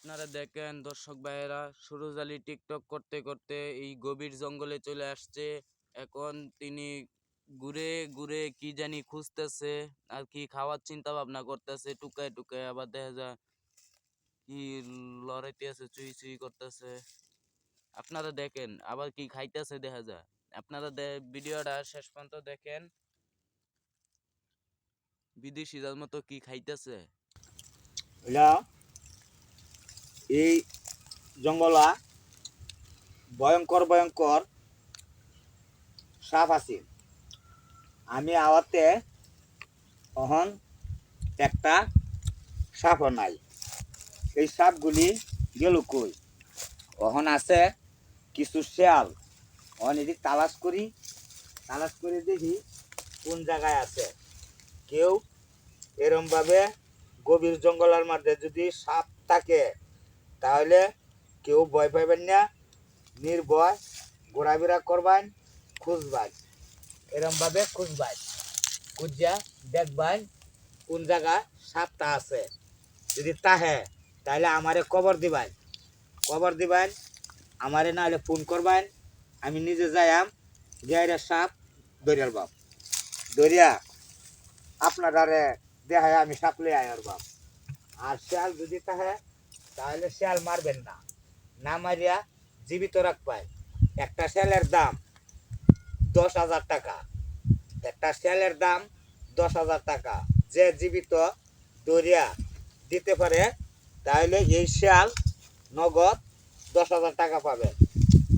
আপনারা দেখেন দর্শক ভাইয়েরা, সুরজ আলী টিকটক করতে করতে এই গভীর জঙ্গলে চলে আসছে। এখন তিনি ঘুরে ঘুরে কি জানি খুঁজতেছে, আর কি খাওয়ার চিন্তা ভাবনা করতেছে। টুকায় টুকায় আবার দেখা যায় কি লড়াইতে আছে, চুই চুই করতেছে। আপনারা দেখেন আবার কি খাইতেছে দেখা যায়। আপনারা ভিডিওটা শেষ পর্যন্ত দেখেন, বিদেশি যার মতো কি খাইতেছে। এটা এই জঙ্গলা ভয়ঙ্কর ভয়ঙ্কর সাপ আছে। আমি আওয়াতে অহন একটা সাপও নাই। এই সাপগুলি গেল কই? অহন আছে কিছু শেয়াল। অহন এদিক তালাশ করে দেখি কোন জায়গায় আছে। কেউ এরমভাবে গভীর জঙ্গলের মধ্যে যদি সাপ থাকে তাহলে কেউ ভয় পাইবেন না, নির্ভয় ঘোরাফেরা করবেন, খুঁজবেন। এরমভাবে খুঁজবেন, খুঁজা দেখবেন কোন জায়গা সাপটা আছে। যদি তাহে তাহলে আমারে খবর দিবেন, আমারে না হলে ফোন করবেন। আমি নিজে যাইয়াম, গিয়ে সাপ ধরিয়ার বাপ ধরিয়া আপনারারে দেখায় আমি সাপ লিয়ে আয়ার বাপ। আর শিয়াল যদি তাহে তাহলে শিয়াল মারবেন না, না মারিয়া জীবিত রাখবেন। একটা শিয়ালের দাম 10,000 টাকা। একটা শিয়ালের দাম 10,000 টাকা। যে জীবিত দরিয়া দিতে পারে তাহলে এই শিয়াল নগদ 10,000 টাকা পাবেন।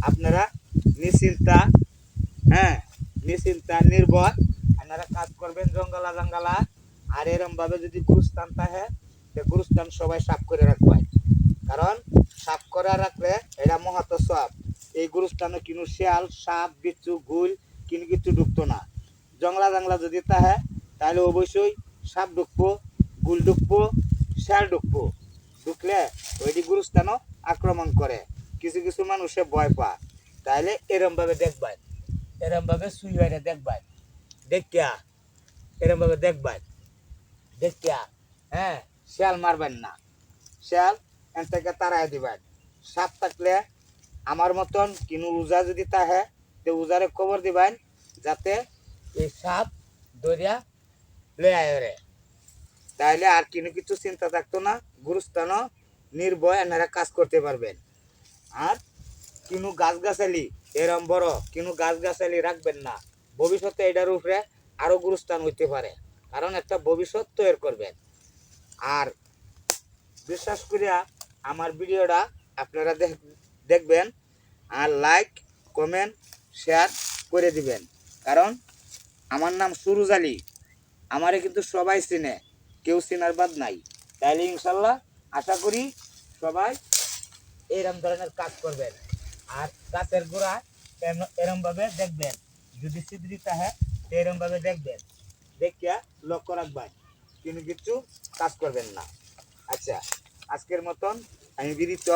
আপনারা নিশ্চিন্তা, নিশ্চিন্তা নির্ভর আপনারা কাজ করবেন জঙ্গলা জঙ্গলা। আর এরমভাবে যদি গুরুস্থান থাকে সে গুরুস্থান সবাই সাফ করে রাখবেন, কারণ সাফ করে রাখলে এটা মহাত সব। এই গুরুস্থানে কিনু শিয়াল, সাপ, বিচ্ছু, ঘুল কিনু কিছু ঢুকতো না। জংলা জাংলা যদি তাহে তাহলে অবশ্যই সাপ ঢুকবো, গুল ঢুকবো, শিয়াল ঢুকবো। ঢুকলে ওইটি গুরুস্থানও আক্রমণ করে। কিছু কিছু মানুষে ভয় পায়। তাহলে এরমভাবে দেখবেন, এরমভাবে সুই হয়ে দেখবেন, দেখিয়া এরমভাবে দেখবেন, দেখিয়া শিয়াল মারবেন না। শিয়াল এন থেকে তাড়াই দিবেন। সাপ থাকলে আমার মতন কিনু উজা যদি তাহে তো উজারে খবর দিবেন, যাতে এই সাপ দরিয়া লয়ে আয়রে। তাহলে আর কিনু কিছু চিন্তা থাকতো না, গুরুস্থান নির্ভয় এনারা কাজ করতে পারবেন। আর কিনু গাছগাছালি এরম বড় কিনু গাছগাছালি রাখবেন না। ভবিষ্যতে এটার উপরে আরো গুরুস্থান হইতে পারে, কারণ একটা ভবিষ্যৎ তৈরি করবেন। আর বিশ্বাস করিয়া আমার ভিডিওটা আপনারা দেখবেন, আর লাইক কমেন্ট শেয়ার করে দিবেন। কারণ আমার নাম সুরজ আলী, আমারে কিন্তু সবাই চিনে, কেউ চিনার বাদ নাই। তাইলে ইনশাল্লাহ আশা করি সবাই এরম ধরনের কাজ করবেন। আর গাছের গোড়া এরমভাবে দেখবেন, যদি সিদ্ধি থাকে এরমভাবে দেখবেন, দেখিয়া লক্ষ্য রাখবেন, কিন্তু কিছু কাজ করবেন না। আচ্ছা, আজকের মতন আমি বিরত।